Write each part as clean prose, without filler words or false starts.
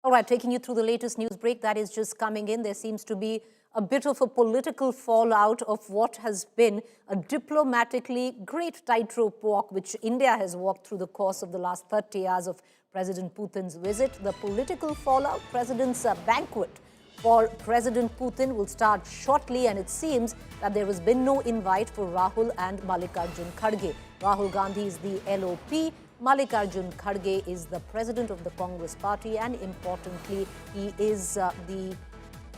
All right, taking you through the latest news break that is just coming in. There seems to be a bit of a political fallout of what has been a diplomatically great tightrope walk which India has walked through the course of the last 30 hours of President Putin's visit. The political fallout, President's banquet for President Putin will start shortly, and it seems that there has been no invite for Rahul and Mallikarjun Kharge. Rahul Gandhi is the LOP. Mallikarjun Kharge is the president of the Congress party, and importantly, he is the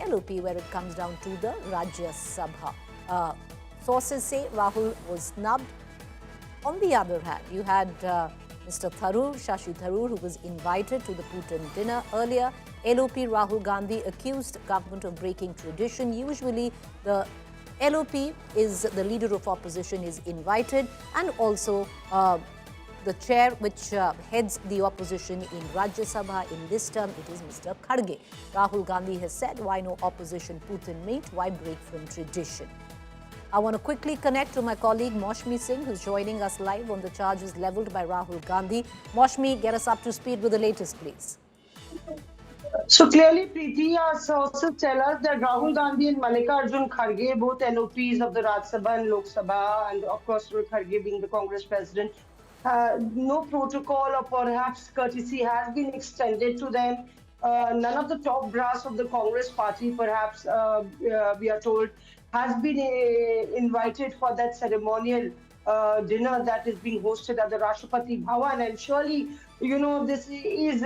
LOP where it comes down to the Rajya Sabha. Sources say Rahul was snubbed. On the other hand, you had Mr. Tharoor, Shashi Tharoor, who was invited to the Putin dinner earlier. LOP Rahul Gandhi accused government of breaking tradition. Usually, the LOP is the leader of opposition is invited, and also the chair which heads the opposition in Rajya Sabha in this term, it is Mr. Kharge. Rahul Gandhi has said, why no opposition Putin meet? Why break from tradition? I want to quickly connect to my colleague Maushmi Singh, who's joining us live on the charges leveled by Rahul Gandhi. Maushmi, get us up to speed with the latest, please. So clearly, Preeti, our sources tell us that Rahul Gandhi and Mallikarjun Kharge, both LOPs of the Rajya Sabha and Lok Sabha, and of course Kharge being the Congress president, no protocol or perhaps courtesy has been extended to them. None of the top brass of the Congress party, perhaps we are told, has been invited for that ceremonial dinner that is being hosted at the Rashtrapati Bhavan. And surely, you know, this is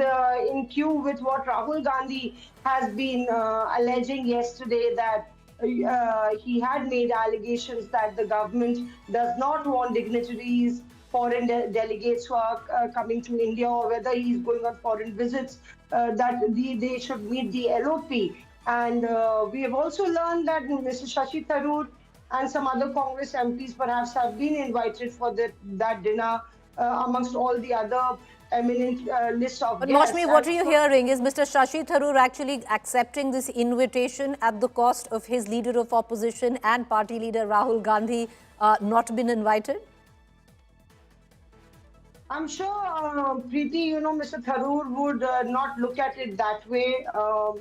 in cue with what Rahul Gandhi has been alleging yesterday, that he had made allegations that the government does not want dignitaries, foreign delegates who are coming to India, or whether he's going on foreign visits, that they should meet the LOP. And we have also learned that Mr. Shashi Tharoor and some other Congress MPs perhaps have been invited for that dinner amongst all the other eminent list of guests. But Maushmi, what are you hearing? Is Mr. Shashi Tharoor actually accepting this invitation at the cost of his leader of opposition and party leader Rahul Gandhi not been invited? I'm sure, Preeti, you know, Mr. Tharoor would not look at it that way.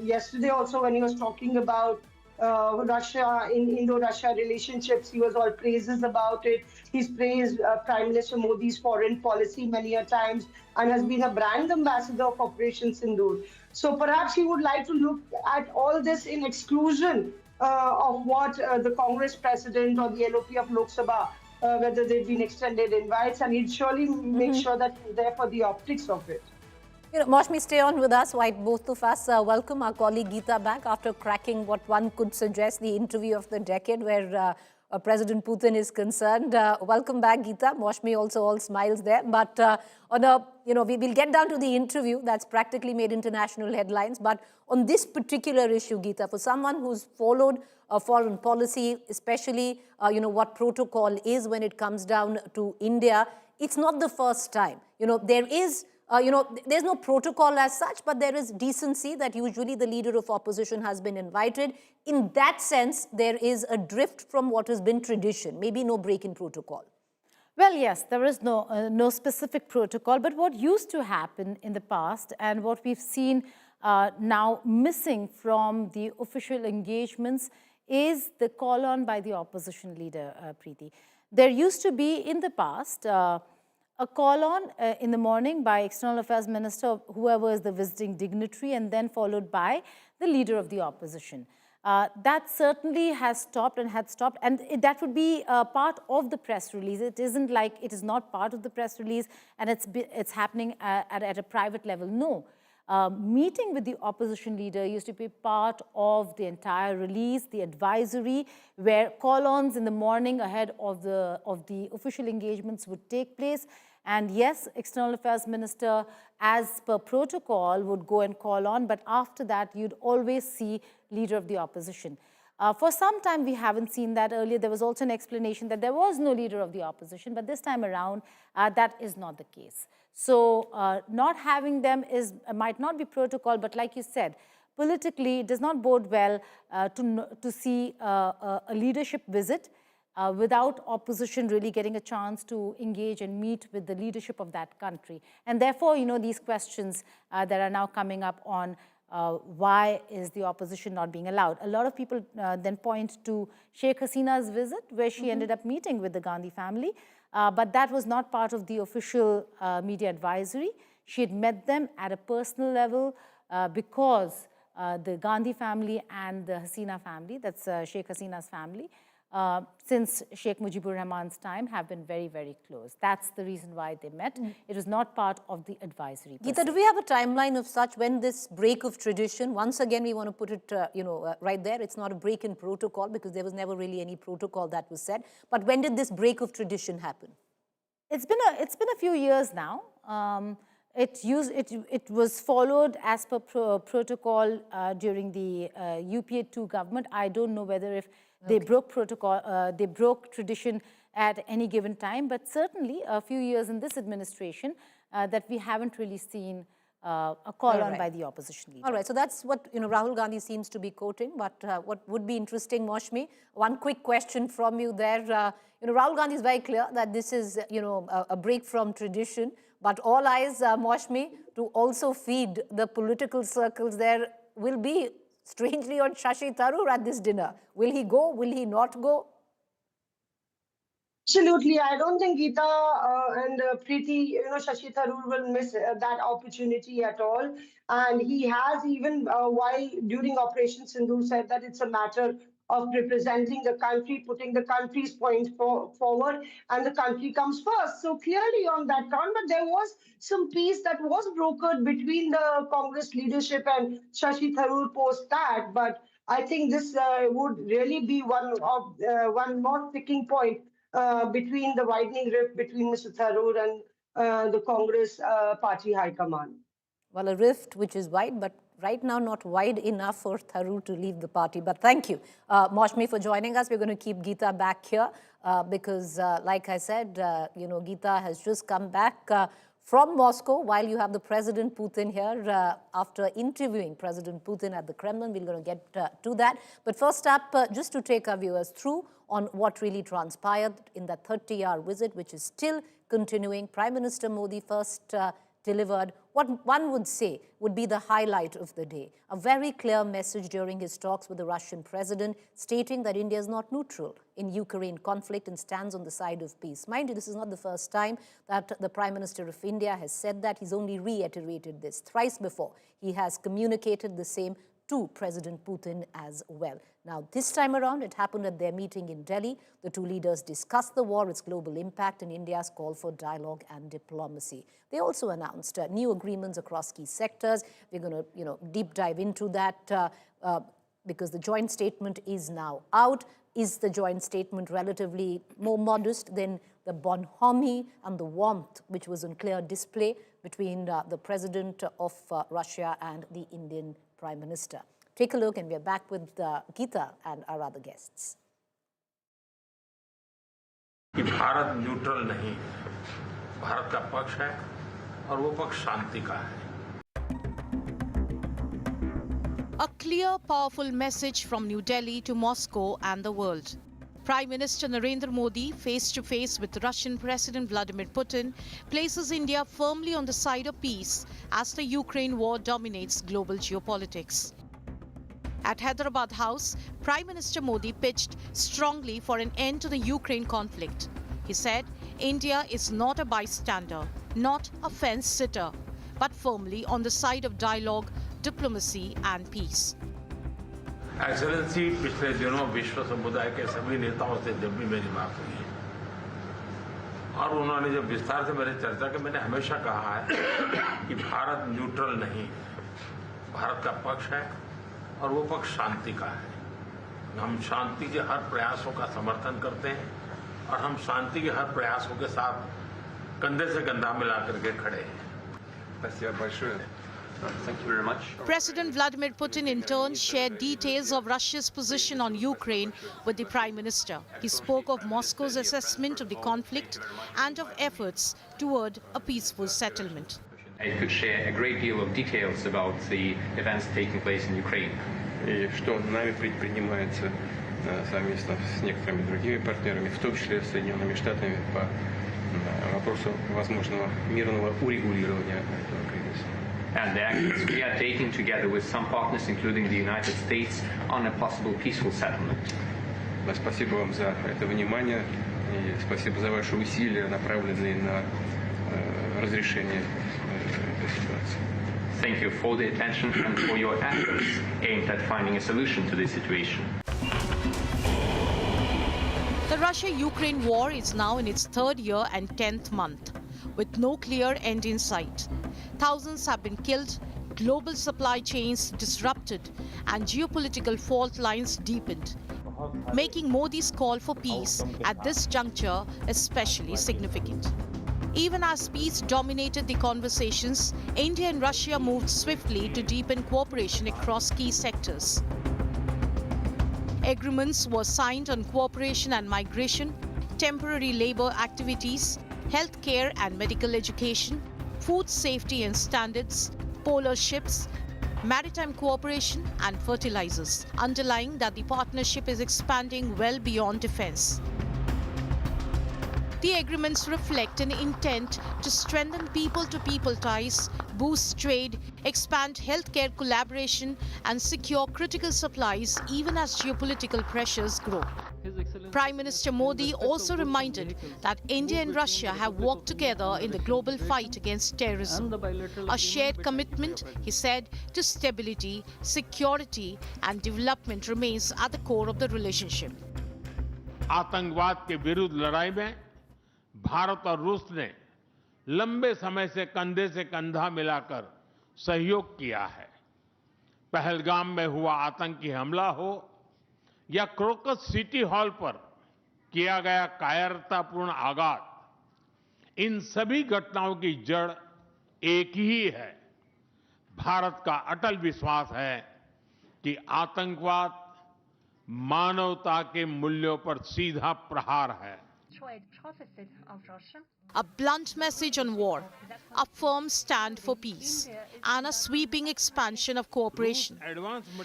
Yesterday also, when he was talking about Russia, in Indo-Russia relationships, he was all praises about it. He's praised Prime Minister Modi's foreign policy many a times, and has been a brand ambassador of Operation Sindoor. So perhaps he would like to look at all this in exclusion of what the Congress president or the LOP of Lok Sabha, whether they've been extended invites, and he'd surely make sure that he's there for the optics of it. You know, Maushmi, stay on with us. While both of us welcome our colleague Geeta back after cracking what one could suggest the interview of the decade, where President Putin is concerned. Welcome back, Geeta. Maushmi also all smiles there. But on a, you know, we will get down to the interview that's practically made international headlines. But on this particular issue, Geeta, for someone who's followed foreign policy, especially you know what protocol is when it comes down to India, it's not the first time. You know, there is. You know, there's no protocol as such, but there is decency that usually the leader of opposition has been invited. In that sense, there is a drift from what has been tradition, maybe no break in protocol. Well, yes, there is no specific protocol, but what used to happen in the past and what we've seen now missing from the official engagements is the call on by the opposition leader, Preeti. There used to be in the past a call on in the morning by External Affairs Minister, whoever is the visiting dignitary, and then followed by the leader of the opposition. That certainly has stopped and had stopped, and that would be part of the press release. It isn't like it is not part of the press release and it's happening at a private level. No. Meeting with the opposition leader used to be part of the entire release, the advisory, where call-ons in the morning ahead of the official engagements would take place. And yes, External Affairs Minister, as per protocol, would go and call on, but after that, you'd always see leader of the opposition. For some time, we haven't seen that. Earlier, there was also an explanation that there was no leader of the opposition, but this time around, that is not the case. So not having them might not be protocol, but like you said, politically, it does not bode well to see a leadership visit without opposition really getting a chance to engage and meet with the leadership of that country. And therefore, these questions that are now coming up on why is the opposition not being allowed? A lot of people then point to Sheikh Hasina's visit, where she ended up meeting with the Gandhi family, but that was not part of the official media advisory. She had met them at a personal level because the Gandhi family and the Hasina family, that's Sheikh Hasina's family, since Sheikh Mujibur Rahman's time, have been very, very close. That's the reason why they met. It was not part of the advisory. Geeta, do we have a timeline of such when this break of tradition, once again we want to put it right there, it's not a break in protocol because there was never really any protocol that was set, but when did this break of tradition happen? It's been a few years now. It was followed as per protocol during the UPA 2 government. I don't know whether if they broke protocol, they broke tradition at any given time, but certainly a few years in this administration that we haven't really seen a call on by the opposition leader. All right, so that's what Rahul Gandhi seems to be quoting, but what would be interesting, Maushmi, one quick question from you there. Rahul Gandhi is very clear that this is a break from tradition, but all eyes, Maushmi, to also feed the political circles there will be strangely on Shashi Tharoor at this dinner. Will he go? Will he not go? Absolutely. I don't think Geeta and Preeti, Shashi Tharoor will miss that opportunity at all. And he has even while during Operation Sindoor said that it's a matter of representing the country, putting the country's point forward, and the country comes first. So clearly on that count, but there was some peace that was brokered between the Congress leadership and Shashi Tharoor post that. But I think this would really be one more sticking point between the widening rift between Mr. Tharoor and the Congress party high command. Well, a rift which is wide, but right now not wide enough for Tharoor to leave the party. But thank you, Maushmi, for joining us. We're going to keep Geeta back here because, like I said, Geeta has just come back from Moscow while you have the President Putin here after interviewing President Putin at the Kremlin. We're going to get to that. But first up, just to take our viewers through on what really transpired in that 30-hour visit, which is still continuing. Prime Minister Modi first delivered what one would say would be the highlight of the day. A very clear message during his talks with the Russian president, stating that India is not neutral in Ukraine conflict and stands on the side of peace. Mind you, this is not the first time that the Prime Minister of India has said that. He's only reiterated this thrice before. He has communicated the same to President Putin as well. Now, this time around, it happened at their meeting in Delhi. The two leaders discussed the war, its global impact, and India's call for dialogue and diplomacy. They also announced new agreements across key sectors. We're going to, deep dive into that because the joint statement is now out. Is the joint statement relatively more modest than the bonhomie and the warmth which was on clear display between the president of Russia and the Indian Prime Minister? Take a look, and we're back with Geeta and our other guests. कि Bharat neutral नहीं, भारत का पक्ष है और वो पक्ष शांति का है. A clear, powerful message from New Delhi to Moscow and the world. Prime Minister Narendra Modi, face-to-face with Russian President Vladimir Putin, places India firmly on the side of peace as the Ukraine war dominates global geopolitics. At Hyderabad House, Prime Minister Modi pitched strongly for an end to the Ukraine conflict. He said, India is not a bystander, not a fence-sitter, but firmly on the side of dialogue, diplomacy and peace. Excellency पिछले दिनों विश्व समुदाय के सभी नेताओं से जब भी मेरी बात हुई है और उन्होंने जब विस्तार से मेरी चर्चा की, मैंने हमेशा कहा है कि भारत न्यूट्रल नहीं, भारत का पक्ष है और वो पक्ष शांति का है. हम शांति के हर प्रयासों का समर्थन करते हैं और हम शांति के हर प्रयासों के साथ कंधे से कंधा मिला करके खड़े हैं. Thank you very much. President Vladimir Putin in turn shared details of Russia's position on Ukraine with the Prime Minister. He spoke of Moscow's assessment of the conflict and of efforts toward a peaceful settlement. I could share a great deal of details about the events taking place in Ukraine. И что нами предпринимается совместно с некоторыми другими партнерами, в том числе с Соединенными Штатами, по вопросу возможного мирного урегулирования этого кризиса. And the actions we are taking together with some partners, including the United States, on a possible peaceful settlement. Спасибо вам за это внимание и спасибо за ваши усилия, направленные на разрешение этой ситуации. Thank you for the attention and for your efforts aimed at finding a solution to this situation. The Russia-Ukraine war is now in its 3rd year and 10th month, with no clear end in sight. Thousands have been killed, global supply chains disrupted, and geopolitical fault lines deepened, making Modi's call for peace at this juncture especially significant. Even as peace dominated the conversations, India and Russia moved swiftly to deepen cooperation across key sectors. Agreements were signed on cooperation and migration, temporary labor activities, healthcare and medical education, food safety and standards, polar ships, maritime cooperation and fertilizers, underlying that the partnership is expanding well beyond defense. The agreements reflect an intent to strengthen people-to-people ties, boost trade, expand healthcare collaboration, and secure critical supplies even as geopolitical pressures grow. Prime Minister Modi also reminded that India and Russia have worked together in the global fight against terrorism. A shared commitment, he said, to stability, security, and development remains at the core of the relationship. आतंकवाद के विरुद्ध लड़ाई में भारत और रूस ने लंबे समय से कंधा मिलाकर सहयोग किया है। पहलगाम में हुआ आतंकी हमला हो या क्रोकस सिटी हॉल पर किया गया कायरतापूर्ण आघात, इन सभी घटनाओं की जड़ एक ही है। भारत का अटल विश्वास है कि आतंकवाद मानवता के मूल्यों पर सीधा प्रहार है। A blunt message on war, a firm stand for peace, and a sweeping expansion of cooperation.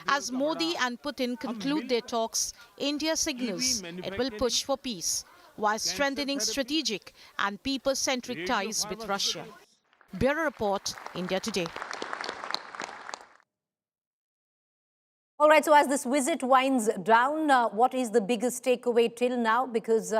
As Modi and Putin conclude their talks, India signals it will push for peace, while strengthening strategic and people-centric ties with Russia. Bureau Report, India Today. All right, so as this visit winds down, what is the biggest takeaway till now? Because,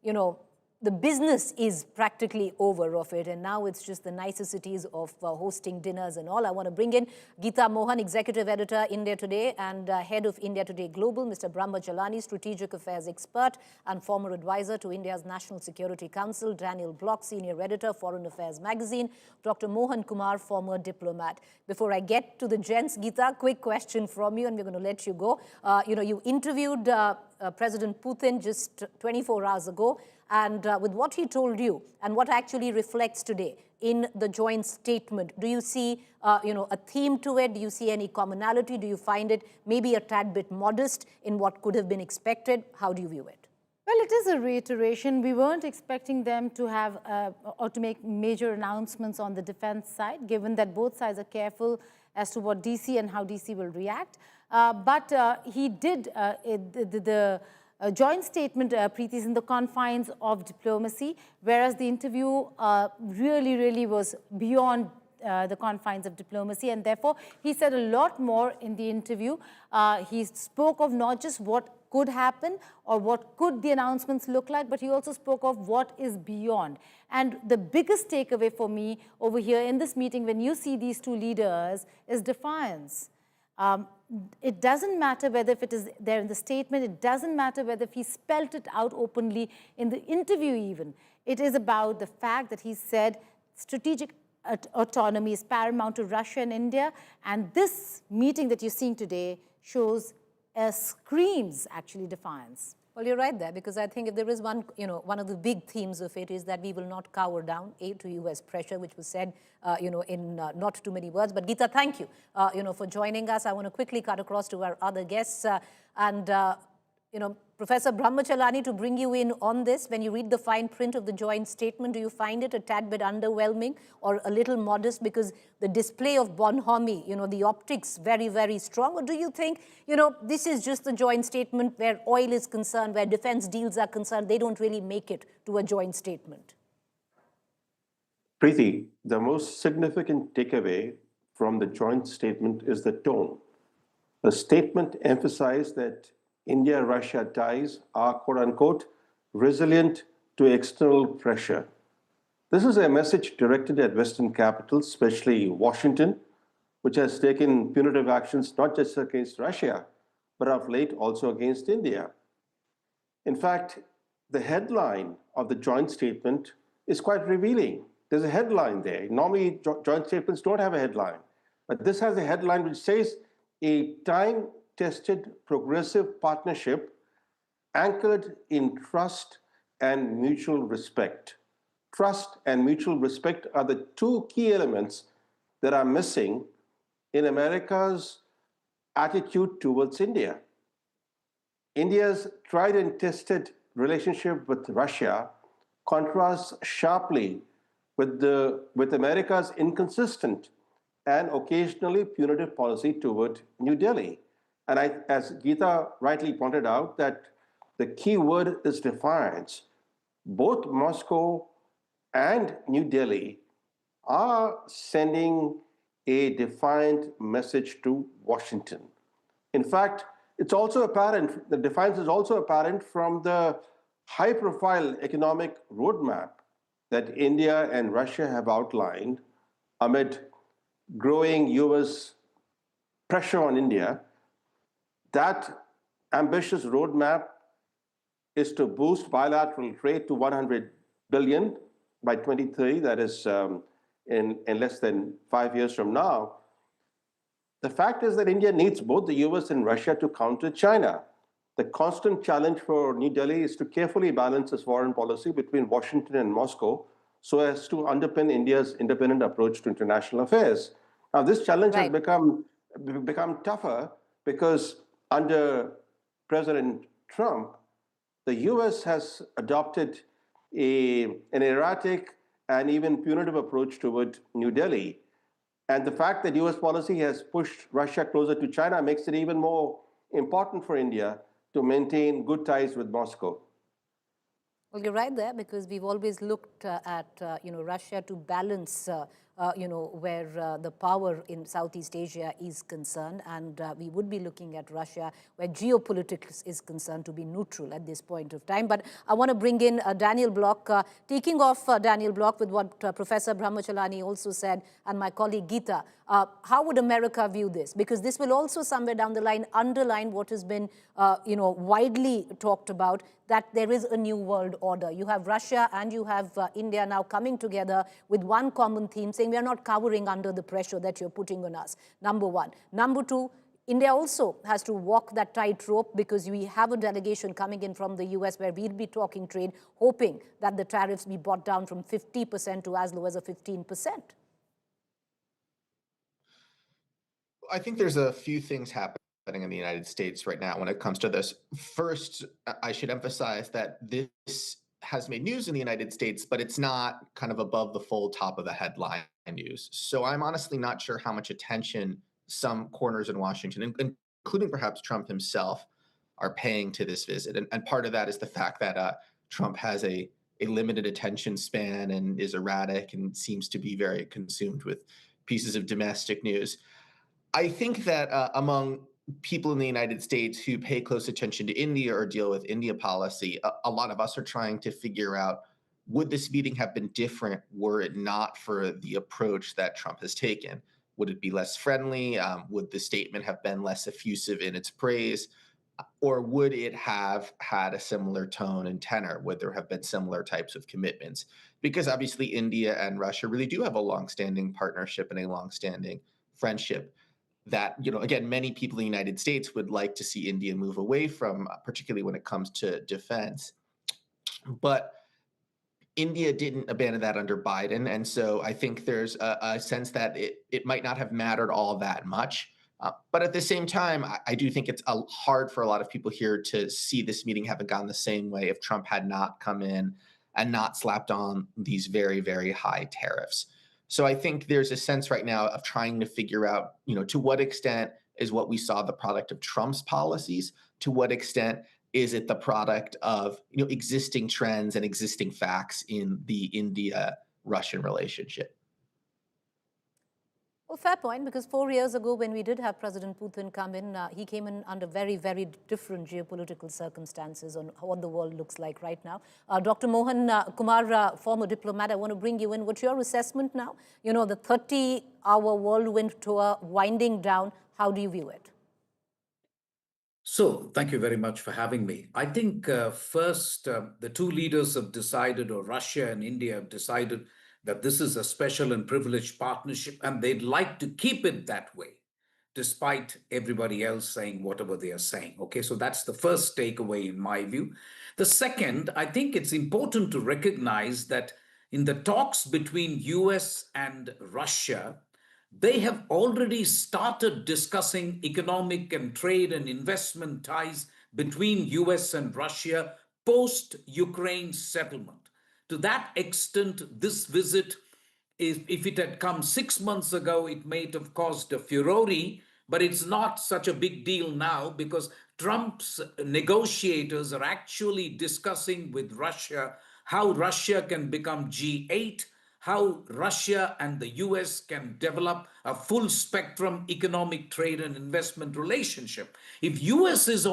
you know, the business is practically over of it, and now it's just the niceties of hosting dinners and all. I want to bring in Geeta Mohan, Executive Editor, India Today, and Head of India Today Global, Mr. Brahma Jalani, Strategic Affairs Expert and former advisor to India's National Security Council, Daniel Block, Senior Editor, Foreign Affairs Magazine, Dr. Mohan Kumar, former diplomat. Before I get to the gents, Geeta, quick question from you, and we're going to let you go. You know, you interviewed President Putin just 24 hours ago, and with what he told you and what actually reflects today in the joint statement, do you see you know, a theme to it? Do you see any commonality? Do you find it maybe a tad bit modest in what could have been expected? How do you view it? Well, it is a reiteration. We weren't expecting them to have or to make major announcements on the defense side, given that both sides are careful as to what DC and how DC will react. But he did, the joint statement, Preeti, is in the confines of diplomacy, whereas the interview really was beyond the confines of diplomacy, and therefore he said a lot more in the interview. He spoke of not just what could happen or what could the announcements look like, but he also spoke of what is beyond. And the biggest takeaway for me over here in this meeting, when you see these two leaders, is defiance. It doesn't matter whether if it is there in the statement, it doesn't matter whether if he spelt it out openly in the interview even. It is about the fact that he said strategic autonomy is paramount to Russia and India, and this meeting that you're seeing today shows screams actually defiance. Well, you're right there, because I think if there is one, you know, one of the big themes of it is that we will not cower down to U.S. pressure, which was said, you know, in not too many words. But Geeta, thank you, you know, for joining us. I want to quickly cut across to our other guests, and Professor Brahmachalani, to bring you in on this, when you read the fine print of the joint statement, do you find it a tad bit underwhelming or a little modest because the display of bonhomie, the optics very, very strong? Or do you think, this is just the joint statement where oil is concerned, where defense deals are concerned, they don't really make it to a joint statement? Preeti, the most significant takeaway from the joint statement is the tone. The statement emphasized that India-Russia ties are, quote-unquote, resilient to external pressure. This is a message directed at Western capitals, especially Washington, which has taken punitive actions not just against Russia, but of late also against India. In fact, the headline of the joint statement is quite revealing. There's a headline there. Normally, joint statements don't have a headline, but this has a headline which says, a time-tested progressive partnership anchored in trust and mutual respect. Trust and mutual respect are the two key elements that are missing in America's attitude towards India. India's tried and tested relationship with Russia contrasts sharply with America's inconsistent and occasionally punitive policy toward New Delhi. And as Geeta rightly pointed out, that the key word is defiance. Both Moscow and New Delhi are sending a defiant message to Washington. In fact, it's also apparent, the defiance is also apparent from the high-profile economic roadmap that India and Russia have outlined amid growing US pressure on India. That ambitious roadmap is to boost bilateral trade to 100 billion by 2030, that is in less than 5 years from now. The fact is that India needs both the US and Russia to counter China. The constant challenge for New Delhi is to carefully balance its foreign policy between Washington and Moscow so as to underpin India's independent approach to international affairs. Now, this challenge has become tougher because under President Trump, the US has adopted an erratic and even punitive approach toward New Delhi. And the fact that US policy has pushed Russia closer to China makes it even more important for India to maintain good ties with Moscow. Well, you're right there, because we've always looked at Russia to balance where the power in Southeast Asia is concerned, and we would be looking at Russia where geopolitics is concerned to be neutral at this point of time. But I want to bring in Daniel Block, taking off Daniel Block with what Professor Brahmachalani also said, and my colleague Geeta. How would America view this? Because this will also somewhere down the line underline what has been widely talked about, that there is a new world order. You have Russia and you have India now coming together with one common theme, saying we are not cowering under the pressure that you're putting on us, number one. Number two, India also has to walk that tightrope, because we have a delegation coming in from the US where we'll be talking trade, hoping that the tariffs be brought down from 50% to as low as a 15%. I think there's a few things happening in the United States right now when it comes to this. First, I should emphasize that this has made news in the United States, but it's not kind of above the fold top of the headline news. So I'm honestly not sure how much attention some corners in Washington, including perhaps Trump himself, are paying to this visit. And part of that is the fact that Trump has a limited attention span and is erratic and seems to be very consumed with pieces of domestic news. I think that among people in the United States who pay close attention to India or deal with India policy, a lot of us are trying to figure out, would this meeting have been different were it not for the approach that Trump has taken? Would it be less friendly? Would the statement have been less effusive in its praise? Or would it have had a similar tone and tenor? Would there have been similar types of commitments? Because obviously India and Russia really do have a longstanding partnership and a longstanding friendship that, again, many people in the United States would like to see India move away from, particularly when it comes to defense. But India didn't abandon that under Biden. And so I think there's a sense that it might not have mattered all that much But at the same time, I do think it's hard for a lot of people here to see this meeting having gone the same way if Trump had not come in and not slapped on these very, very high tariffs. So I think there's a sense right now of trying to figure out, to what extent is what we saw the product of Trump's policies? To what extent is it the product of existing trends and existing facts in the India-Russian relationship? Well, fair point, because 4 years ago, when we did have President Putin come in, he came in under very, very different geopolitical circumstances on what the world looks like right now. Dr. Mohan Kumar, former diplomat, I want to bring you in. What's your assessment now? The 30-hour whirlwind tour winding down. How do you view it? So, thank you very much for having me. I think first, the two leaders have decided, or Russia and India have decided, that this is a special and privileged partnership, and they'd like to keep it that way, despite everybody else saying whatever they are saying. Okay, so that's the first takeaway in my view. The second, I think it's important to recognize that in the talks between US and Russia, they have already started discussing economic and trade and investment ties between US and Russia post-Ukraine settlement. To that extent, this visit, if it had come 6 months ago, it may have caused a furore, but it's not such a big deal now because Trump's negotiators are actually discussing with Russia how Russia can become G8, how Russia and the US can develop a full spectrum economic trade and investment relationship. If US is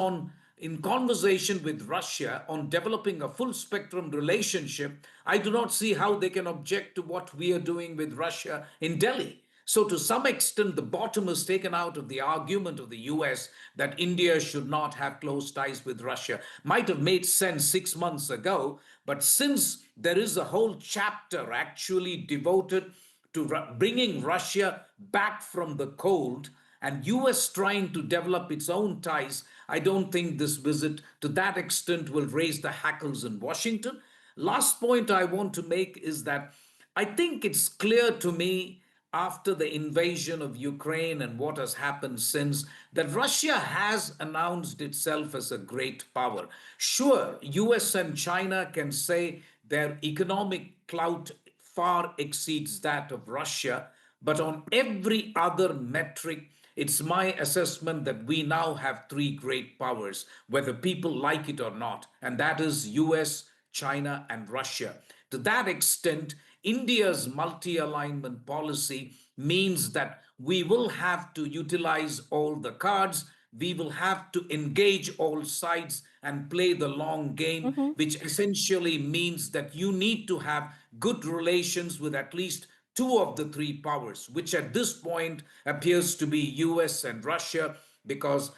in conversation with Russia on developing a full spectrum relationship, I do not see how they can object to what we are doing with Russia in Delhi. So to some extent, the bottom is taken out of the argument of the US that India should not have close ties with Russia. Might have made sense 6 months ago, but since there is a whole chapter actually devoted to bringing Russia back from the cold and US trying to develop its own ties, I don't think this visit to that extent will raise the hackles in Washington. Last point I want to make is that I think it's clear to me after the invasion of Ukraine and what has happened since that Russia has announced itself as a great power. Sure, US and China can say their economic clout far exceeds that of Russia, but on every other metric, it's my assessment that we now have three great powers, whether people like it or not, and that is US, China, and Russia. To that extent, India's multi-alignment policy means that we will have to utilize all the cards, we will have to engage all sides and play the long game, which essentially means that you need to have good relations with at least two of the three powers, which at this point appears to be US and Russia, because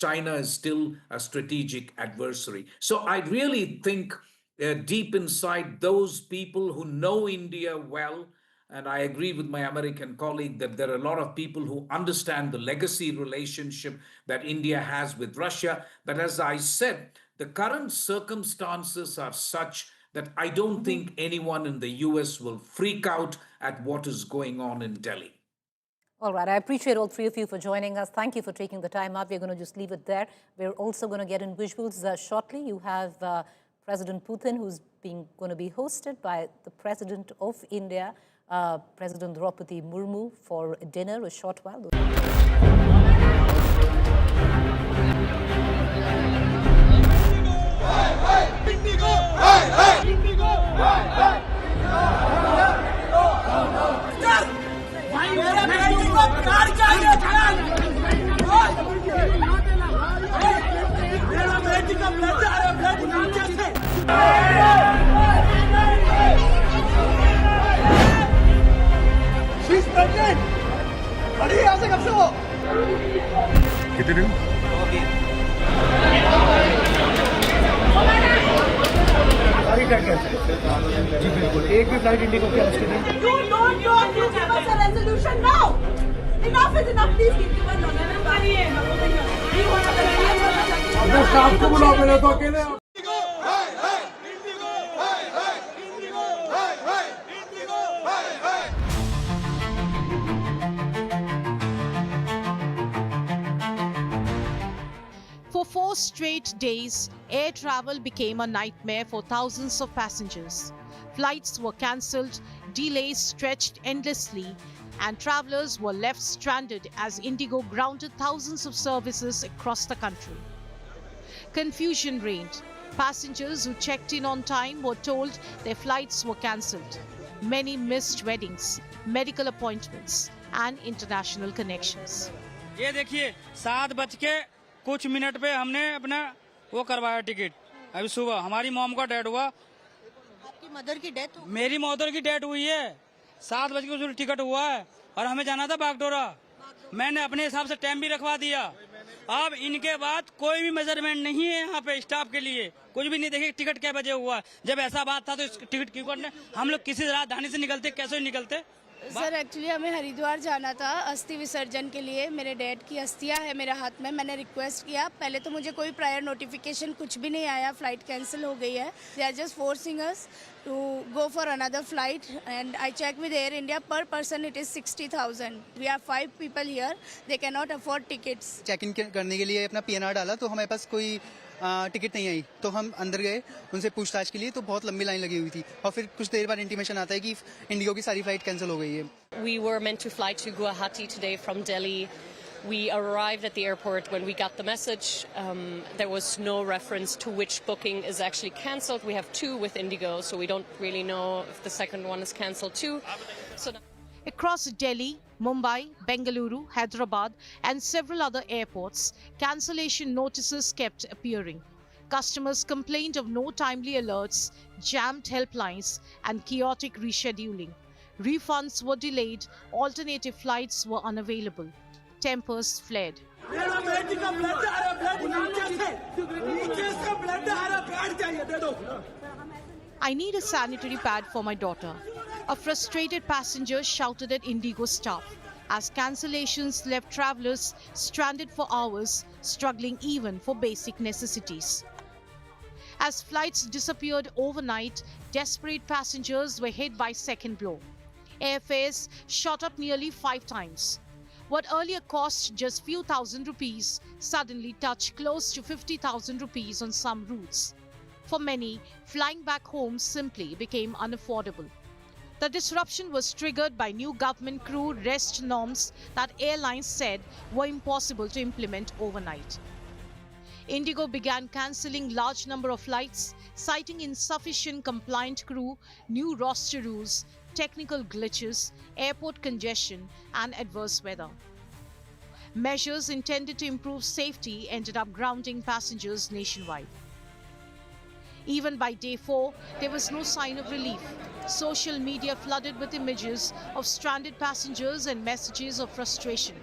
China is still a strategic adversary. So I really think deep inside those people who know India well, and I agree with my American colleague that there are a lot of people who understand the legacy relationship that India has with Russia. But as I said, the current circumstances are such that I don't think anyone in the US will freak out at what is going on in Delhi. All right, I appreciate all three of you for joining us. Thank you for taking the time out. We're going to just leave it there. We're also going to get in visuals shortly. You have President Putin, who's going to be hosted by the President of India, President Draupadi Murmu, for dinner a short while. She's pregnant! अरे यहाँ से कब से हो? कितने दिन? सारी flight cancel. जी बिल्कुल, एक भी फ्लाइट इंडिगो कैंसिल नहीं। You don't know you give us a resolution now. Enough is enough. Please keep the one on. अपने स्टाफ को बुलाओ, मेरे तो अकेले। 4 straight days, air travel became a nightmare for thousands of passengers. Flights were cancelled, delays stretched endlessly, and travelers were left stranded as IndiGo grounded thousands of services across the country. Confusion reigned. Passengers who checked in on time were told their flights were cancelled. Many missed weddings, medical appointments, and international connections. ये देखिए 7 कुछ minute पे हमने अपना वो करवाया ticket. अभी सुबह हमारी मॉम का डेथ हुआ। आपकी मदर की डेथ हुई? मेरी मदर की डेथ हुई है। 7 कुछ टिकट हुआ है और हमें जाना था बागडोरा। मैंने अपने हिसाब से टाइम भी रखवा दिया। अब इनके बाद कोई भी मेजरमेंट नहीं है यहाँ पे स्टाफ के लिए, कुछ भी नहीं। देखिए टिकट क्या बजे हुआ है। जब ऐसा बात था तो इस टिकट क्यों करने? हम लोग किसी राजधानी से निकलते कैसे निकलते? सर एक्चुअली हमें हरिद्वार जाना था अस्थि विसर्जन के लिए। मेरे डैड की अस्थियां है मेरे हाथ में। मैंने रिक्वेस्ट किया, पहले तो मुझे कोई प्रायर नोटिफिकेशन कुछ भी नहीं आया, फ्लाइट कैंसिल हो गई है। They are just forcing us to go for another flight and I check with Air India, per person it is 60,000। We are 5 people here, they can not afford tickets. Check in करने के लिए अपना PNR डाला तो हमारे पास कोई ticket नहीं आई, तो हम अंदर गए उनसे पूछताछ के लिए, तो बहुत लंबी लाइन लगी हुई थी और फिर कुछ देर बाद इंटीमेशन आता है कि इंडिगो की सारी फ्लाइट कैंसिल हो गई है। We were meant to fly to Guwahati today from Delhi. We arrived at the airport when we got the message. There was no reference to which booking is actually cancelled. We have 2 with IndiGo, so we don't really know if the second one is cancelled too. So across Delhi, Mumbai, Bengaluru, Hyderabad, and several other airports, cancellation notices kept appearing. Customers complained of no timely alerts, jammed helplines, and chaotic rescheduling. Refunds were delayed, alternative flights were unavailable. Tempers flared. I need a sanitary pad for my daughter. A frustrated passenger shouted at IndiGo staff as cancellations left travelers stranded for hours, struggling even for basic necessities. As flights disappeared overnight, desperate passengers were hit by second blow. Airfares shot up nearly 5 times. What earlier cost just few thousand rupees suddenly touched close to 50,000 rupees on some routes. For many, flying back home simply became unaffordable. The disruption was triggered by new government crew rest norms that airlines said were impossible to implement overnight. IndiGo began cancelling large number of flights, citing insufficient compliant crew, new roster rules, technical glitches, airport congestion, and adverse weather. Measures intended to improve safety ended up grounding passengers nationwide. Even by day 4, there was no sign of relief. Social media flooded with images of stranded passengers and messages of frustration.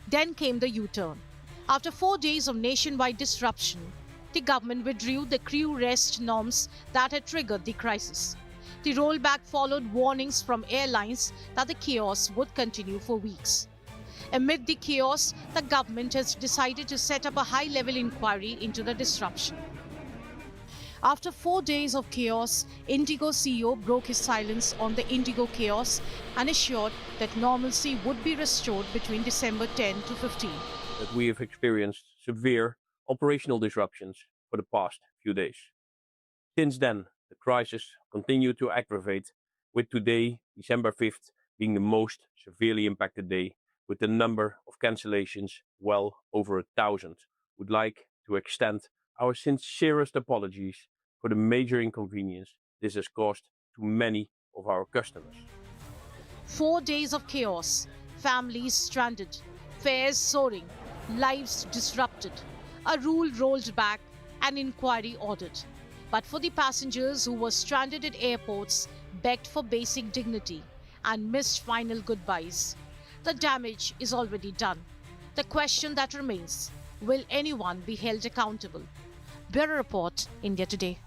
Then came the U-turn. After 4 days of nationwide disruption, the government withdrew the crew rest norms that had triggered the crisis. The rollback followed warnings from airlines that the chaos would continue for weeks. Amid the chaos, the government has decided to set up a high-level inquiry into the disruption. After 4 days of chaos, IndiGo CEO broke his silence on the IndiGo chaos and assured that normalcy would be restored between December 10 to 15. That we have experienced severe operational disruptions for the past few days. Since then, the crisis continued to aggravate, with today, December 5th, being the most severely impacted day, with the number of cancellations well over 1,000. Would like to extend our sincerest apologies for the major inconvenience this has caused to many of our customers. 4 days of chaos, families stranded, fares soaring, lives disrupted, a rule rolled back, an inquiry ordered. But for the passengers who were stranded at airports, begged for basic dignity, and missed final goodbyes, the damage is already done. The question that remains, will anyone be held accountable? Bureau Report, India Today.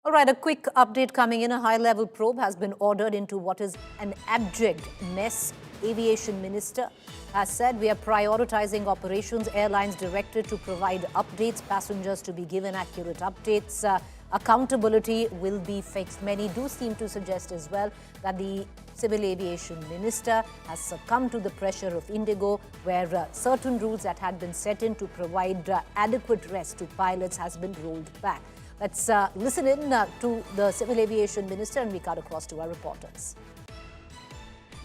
All right, a quick update coming in. A high-level probe has been ordered into what is an abject mess Aviation Minister has said we are prioritizing operations. Airlines directed to provide updates, passengers to be given accurate updates. Accountability will be fixed. Many do seem to suggest as well that the Civil Aviation Minister has succumbed to the pressure of IndiGo, where certain rules that had been set in to provide adequate rest to pilots has been rolled back. Let's listen in to the Civil Aviation Minister, and we cut across to our reporters.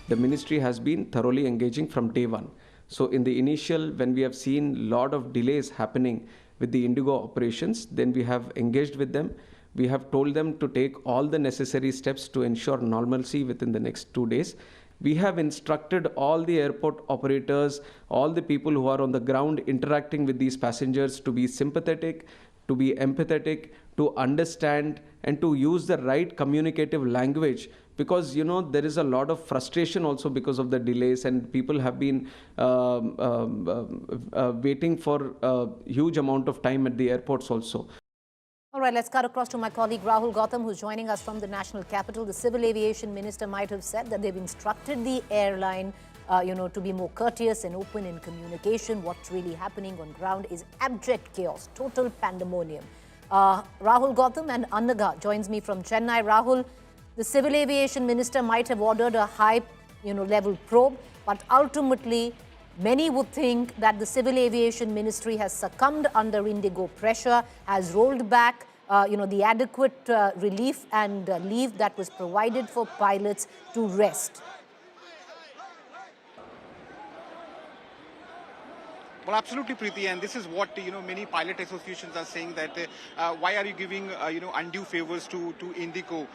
The ministry has been thoroughly engaging from day one. So in the initial, when we have seen a lot of delays happening with the IndiGo operations, then we have engaged with them. We have told them to take all the necessary steps to ensure normalcy within the next 2 days. We have instructed all the airport operators, all the people who are on the ground interacting with these passengers to be sympathetic, to be empathetic, to understand and to use the right communicative language, because there is a lot of frustration also because of the delays, and people have been waiting for a huge amount of time at the airports also. All right, let's cut across to my colleague Rahul Gautam, who's joining us from the national capital. The Civil Aviation Minister might have said that they've instructed the airline to be more courteous and open in communication. What's really happening on ground is abject chaos, total pandemonium. Rahul Gautam and Annaga joins me from Chennai. Rahul, the Civil Aviation Minister might have ordered a high level probe, but ultimately many would think that the Civil Aviation Ministry has succumbed under IndiGo pressure, has rolled back the adequate relief and leave that was provided for pilots to rest. Well, absolutely, Preeti, and this is what many pilot associations are saying, that why are you giving undue favors to IndiGo,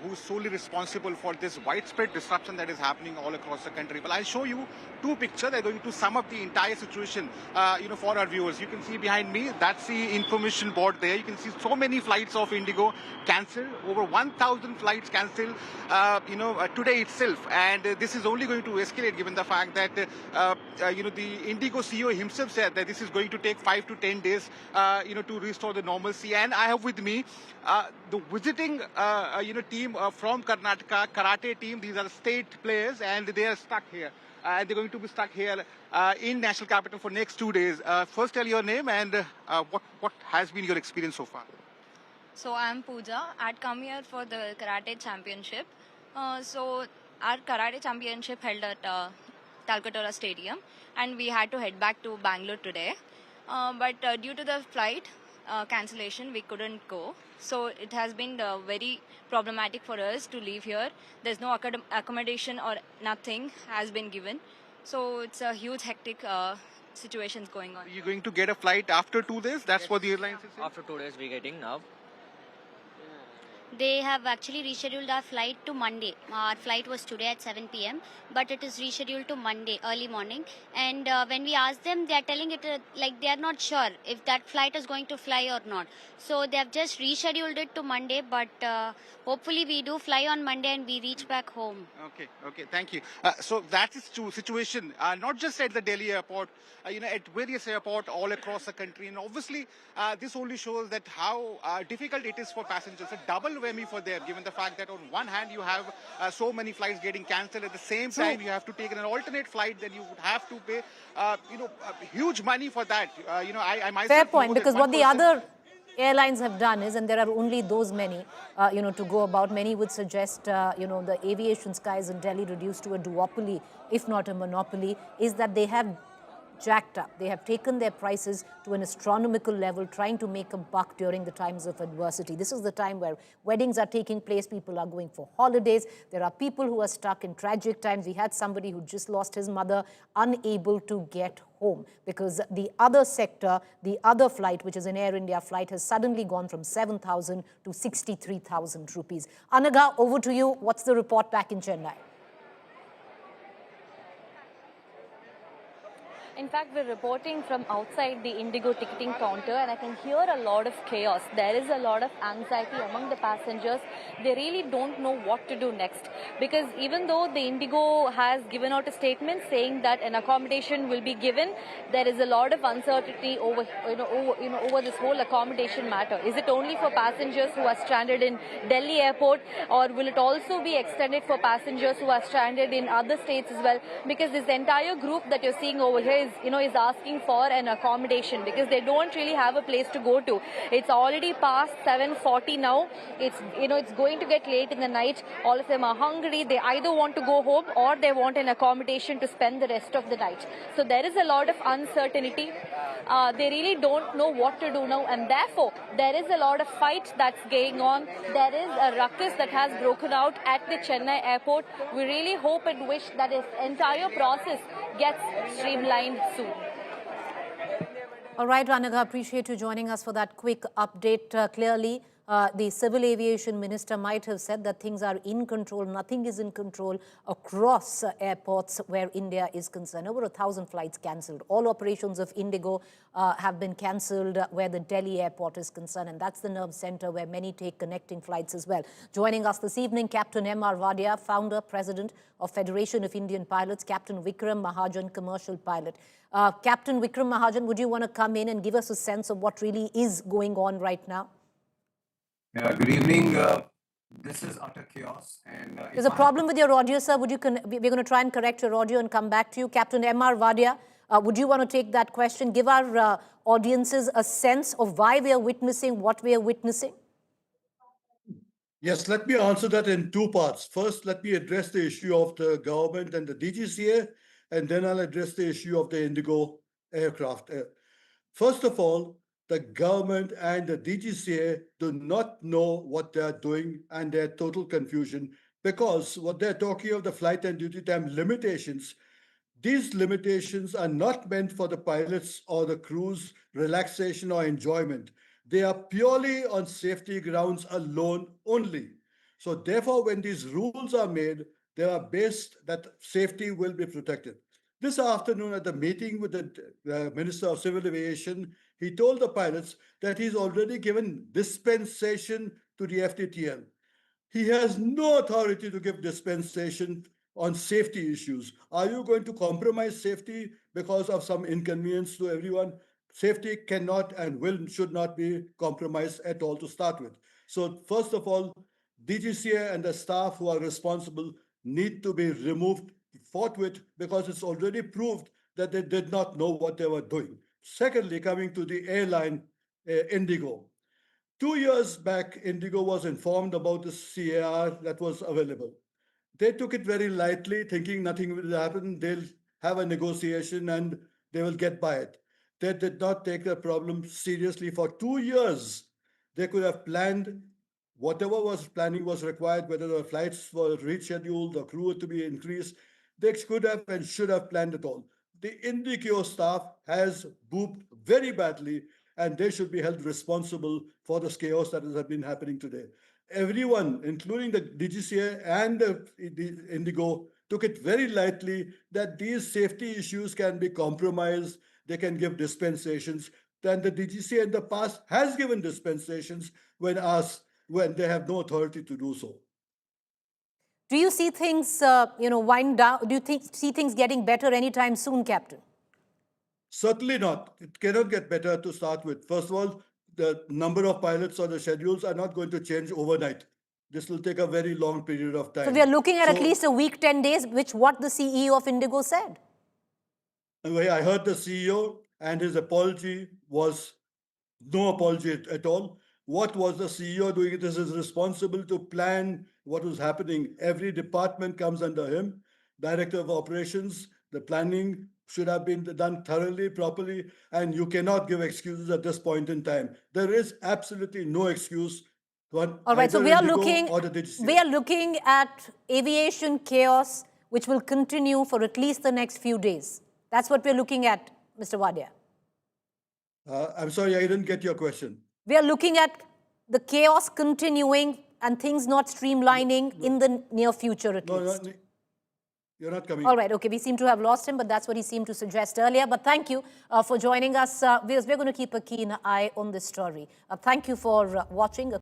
who's solely responsible for this widespread disruption that is happening all across the country. Well, I'll show you two pictures. They're going to sum up the entire situation, for our viewers. You can see behind me, that's the information board there. You can see so many flights of IndiGo cancelled, over 1,000 flights cancelled, today itself, and this is only going to escalate given the fact that the IndiGo CEO himself said that this is going to take 5 to 10 days, to restore the normalcy. And I have with me the visiting, team from Karnataka, karate team. These are state players, and they are stuck here. And they're going to be stuck here in national capital for next 2 days. First, tell your name and what has been your experience so far. So I'm Pooja. I'd come here for the karate championship. So our karate championship held at Talkatora Stadium, and we had to head back to Bangalore today. But due to the flight cancellation, we couldn't go. So it has been very problematic for us to leave here. There's no accommodation or nothing has been given. So it's a huge hectic situations going on. Are you going to get a flight after 2 days? That's what the airlines is saying? After 2 days we're getting now. They have actually rescheduled our flight to Monday. Our flight was today at 7 p.m. but it is rescheduled to Monday early morning. And when we ask them, they are telling it like they are not sure if that flight is going to fly or not. So they have just rescheduled it to Monday, but hopefully we do fly on Monday and we reach back home. Okay, thank you. So that is the situation, not just at the Delhi airport, at various airports all across the country. And obviously, this only shows that how difficult it is for passengers. A double whammy for them, given the fact that on one hand you have so many flights getting cancelled, at the same time you have to take an alternate flight, then you would have to pay huge money for that. I myself fair point, because what the other airlines have done is, and there are only those many to go about, many would suggest the aviation skies in Delhi reduced to a duopoly, if not a monopoly, is that they have jacked up. They have taken their prices to an astronomical level, trying to make a buck during the times of adversity. This is the time where weddings are taking place, people are going for holidays. There are people who are stuck in tragic times. We had somebody who just lost his mother, unable to get home because the other sector, the other flight, which is an Air India flight, has suddenly gone from 7,000 to 63,000 rupees. Anaga, over to you. What's the report back in Chennai? In fact, we're reporting from outside the IndiGo ticketing counter, and I can hear a lot of chaos. There is a lot of anxiety among the passengers. They really don't know what to do next, because even though the IndiGo has given out a statement saying that an accommodation will be given, there is a lot of uncertainty over over this whole accommodation matter. Is it only for passengers who are stranded in Delhi airport, or will it also be extended for passengers who are stranded in other states as well? Because this entire group that you're seeing over here is asking for an accommodation, because they don't really have a place to go to. It's already past 7:40 now. It's going to get late in the night. All of them are hungry. They either want to go home or they want an accommodation to spend the rest of the night. So there is a lot of uncertainty. They really don't know what to do now, and therefore there is a lot of fight that's going on. There is a ruckus that has broken out at the Chennai airport. We really hope and wish that this entire process gets streamlined soon. All right, Ranaga, appreciate you joining us for that quick update. Clearly, the Civil Aviation Minister might have said that things are in control. Nothing is in control across airports where India is concerned. Over 1,000 flights cancelled. All operations of IndiGo have been cancelled where the Delhi airport is concerned. And that's the nerve center where many take connecting flights as well. Joining us this evening, Captain M.R. Wadia, founder, president of Federation of Indian Pilots, Captain Vikram Mahajan, commercial pilot. Captain Vikram Mahajan, would you want to come in and give us a sense of what really is going on right now? Good evening. This is utter chaos. And there's a problem with your audio, sir. We're going to try and correct your audio and come back to you. Captain M.R. Wadia, would you want to take that question? Give our audiences a sense of why we are witnessing what we are witnessing. Yes, let me answer that in two parts. First, let me address the issue of the government and the DGCA, and then I'll address the issue of the IndiGo aircraft. First of all, the government and the DGCA do not know what they are doing, and they're total confusion, because what they're talking of the flight and duty time limitations, these limitations are not meant for the pilots or the crew's relaxation or enjoyment. They are purely on safety grounds alone only. So therefore, when these rules are made, they are based that safety will be protected. This afternoon at the meeting with the Minister of Civil Aviation, he told the pilots that he's already given dispensation to the FTTL. He has no authority to give dispensation on safety issues. Are you going to compromise safety because of some inconvenience to everyone? Safety cannot and should not be compromised at all to start with. So first of all, DGCA and the staff who are responsible need to be removed forthwith, because it's already proved that they did not know what they were doing. Secondly, coming to the airline IndiGo. 2 years back, IndiGo was informed about the CAR that was available. They took it very lightly, thinking nothing will happen. They'll have a negotiation and they will get by it. They did not take the problem seriously for 2 years. They could have planned whatever planning was required, whether the flights were rescheduled, the crew to be increased. They could have and should have planned it all. The IndiGo staff has booped very badly, and they should be held responsible for the chaos that has been happening today. Everyone, including the DGCA and the IndiGo, took it very lightly that these safety issues can be compromised. They can give dispensations. Then the DGCA in the past has given dispensations when asked, when they have no authority to do so. Do you see things, wind down? Do you see things getting better anytime soon, Captain? Certainly not. It cannot get better to start with. First of all, the number of pilots or the schedules are not going to change overnight. This will take a very long period of time. So we are looking at least a week, 10 days, what the CEO of IndiGo said. I heard the CEO, and his apology was no apology at all. What was the CEO doing? This is responsible to plan what was happening. Every department comes under him. Director of Operations, the planning should have been done thoroughly, properly, and you cannot give excuses at this point in time. There is absolutely no excuse. All right, so we are looking at aviation chaos, which will continue for at least the next few days. That's what we're looking at, Mr. Wadia. I'm sorry, I didn't get your question. We are looking at the chaos continuing and things not streamlining in the near future, at least. You're not coming. All right, okay, we seem to have lost him, but that's what he seemed to suggest earlier. But thank you for joining us. We're going to keep a keen eye on this story. Thank you for watching.